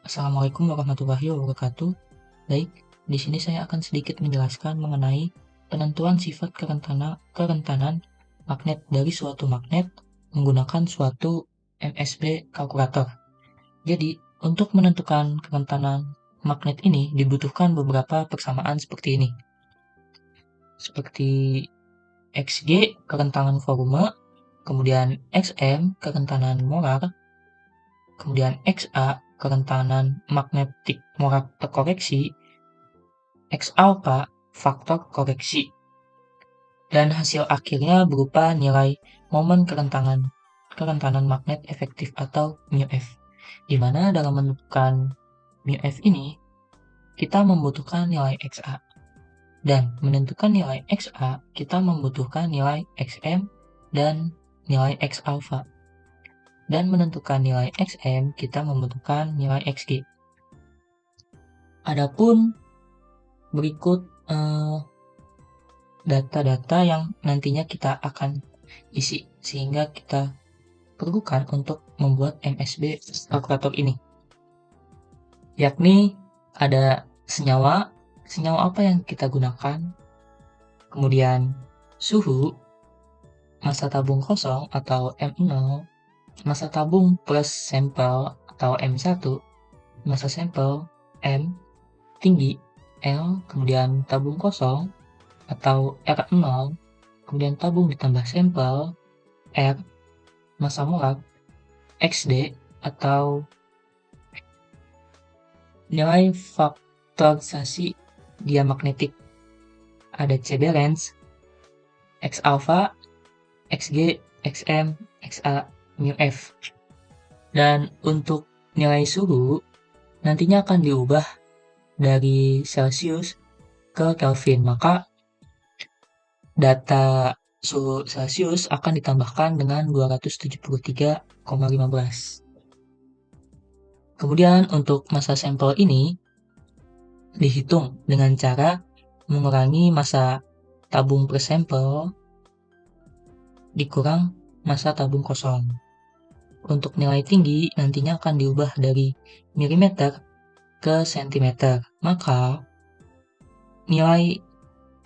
Assalamualaikum warahmatullahi wabarakatuh. Baik, di sini saya akan sedikit menjelaskan mengenai penentuan sifat kerentanan magnet dari suatu magnet menggunakan suatu MSB kalkulator. Jadi, untuk menentukan kerentanan magnet ini dibutuhkan beberapa persamaan seperti ini. Seperti Xg kerentanan volume, kemudian Xm kerentanan molar, kemudian Xa kerentanan magnetik molar terkoreksi, X alpha faktor koreksi, dan hasil akhirnya berupa nilai momen kerentanan magnet efektif atau μF, di mana dalam menentukan μF ini kita membutuhkan nilai Xa, dan menentukan nilai Xa kita membutuhkan nilai Xm dan nilai X alpha, dan menentukan nilai Xm kita membutuhkan nilai Xg. Adapun berikut data-data yang nantinya kita akan isi sehingga kita perlukan untuk membuat MSB kalkulator ini, yakni ada senyawa apa yang kita gunakan, kemudian suhu, massa tabung kosong atau M0, massa tabung plus sampel atau M1, massa sampel M, tinggi L, kemudian tabung kosong atau R0, kemudian tabung ditambah sampel R, massa molar XD atau nilai faktorisasi diamagnetik. Ada C balance, X alpha, Xg, Xm, Xa, μF. Dan untuk nilai suhu nantinya akan diubah dari Celsius ke Kelvin, maka data suhu Celsius akan ditambahkan dengan 273,15. Kemudian untuk massa sampel ini dihitung dengan cara mengurangi massa tabung per sampel dikurang massa tabung kosong. Untuk nilai tinggi nantinya akan diubah dari milimeter ke sentimeter, maka nilai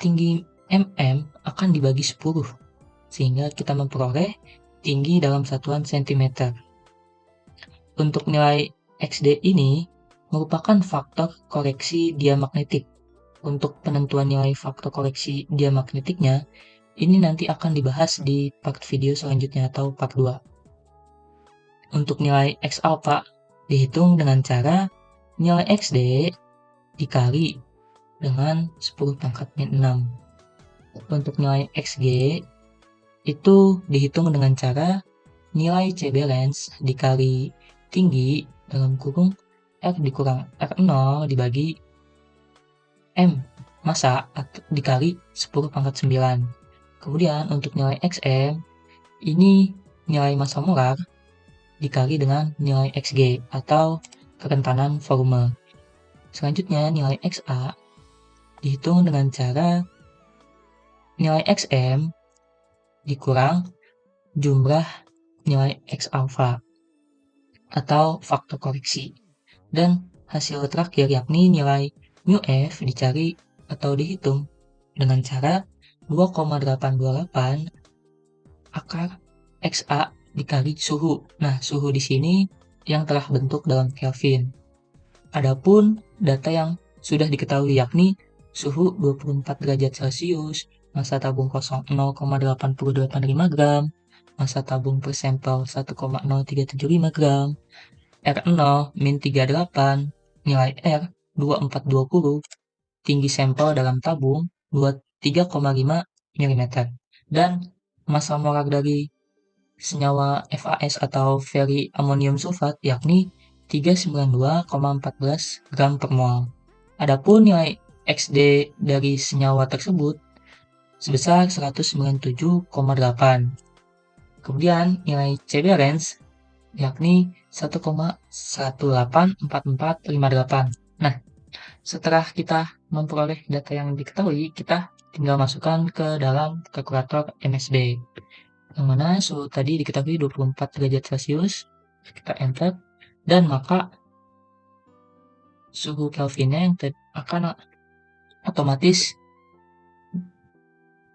tinggi mm akan dibagi 10 sehingga kita memperoleh tinggi dalam satuan sentimeter. Untuk nilai Xd ini merupakan faktor koreksi diamagnetik. Untuk penentuan nilai faktor koreksi diamagnetiknya ini nanti akan dibahas di part video selanjutnya atau part 2. Untuk nilai X alpha dihitung dengan cara nilai Xd dikali dengan 10 pangkat min 6. Untuk nilai Xg itu dihitung dengan cara nilai C balance dikali tinggi dalam kurung R dikurang R0 dibagi M massa dikali 10 pangkat 9. Kemudian untuk nilai Xm ini nilai massa molar dikali dengan nilai Xg atau kerentanan volume. Selanjutnya nilai Xa dihitung dengan cara nilai Xm dikurang jumlah nilai X alpha atau faktor koreksi, dan hasil terakhir yakni nilai μF dicari atau dihitung dengan cara 2,828 akar Xa dikali suhu. Nah, suhu di sini yang telah bentuk dalam Kelvin. Adapun data yang sudah diketahui yakni suhu 24 derajat Celcius, massa tabung kosong 0,885 gram, massa tabung per sampel 1,0375 gram, R0 min 38, nilai R 2420, tinggi sampel dalam tabung 23,5 mm, dan massa molar dari senyawa FAS atau Ferry Ammonium Sulfat yakni 392,14 gram per mol. Adapun nilai Xd dari senyawa tersebut sebesar 197,8. Kemudian nilai C balance yakni 1,184458. Nah, setelah kita memperoleh data yang diketahui, kita tinggal masukkan ke dalam kalkulator MSB. Yang mana suhu tadi diketahui 24 derajat Celcius, kita enter, dan maka suhu Kelvinnya yang akan otomatis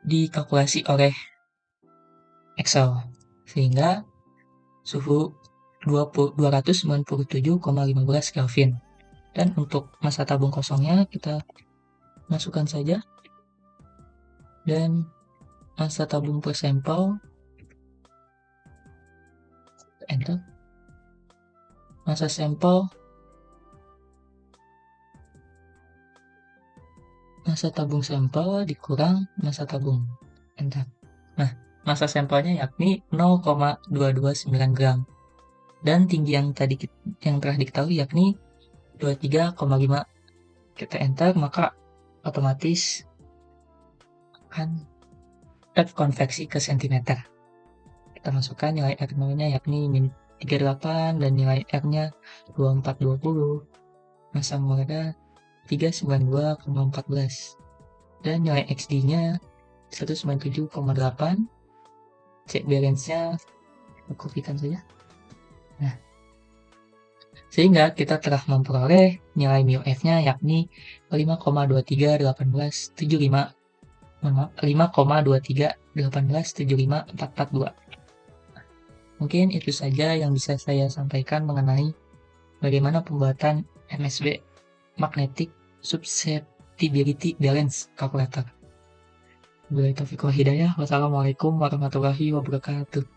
dikalkulasi oleh Excel, sehingga suhu 297,15 Kelvin. Dan untuk masa tabung kosongnya kita masukkan saja, dan masa tabung per sampel, enter, masa tabung sampel dikurang masa tabung, enter. Nah, masa sampelnya yakni 0,229 gram, dan tinggi yang telah diketahui yakni 23,5. Kita enter, maka otomatis akan terkonversi ke sentimeter. Kita masukkan nilai R0-nya yakni min 38 dan nilai R-nya 2420, massa molarnya 392,14, dan nilai XD-nya 197,8. Cek balance-nya, kopikan saja. Nah, sehingga kita telah memperoleh nilai μF-nya yakni 5,231875,442. Mungkin itu saja yang bisa saya sampaikan mengenai bagaimana pembuatan MSB Magnetic Susceptibility Balance Calculator. Wassalamualaikum warahmatullahi wabarakatuh.